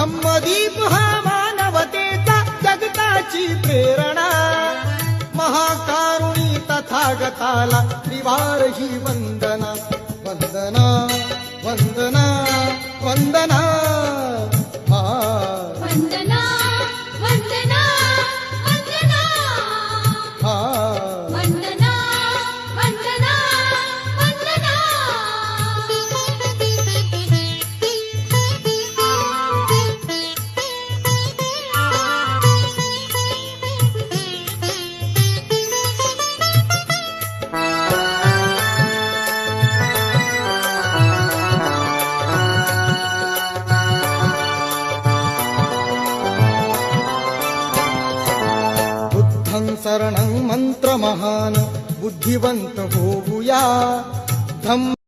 धम्मदीप हा मानवतेचा जगताची प्रेरणा, महाकारुणी तथागताला त्रिवार ही वंदना, वंदना वंदना वंदना हा वंदना वंदना वंदना हा वंदना वंदना वंदना. बुद्धं शरणं मंत्र महान, बुद्धिवंत होऊया. धम्म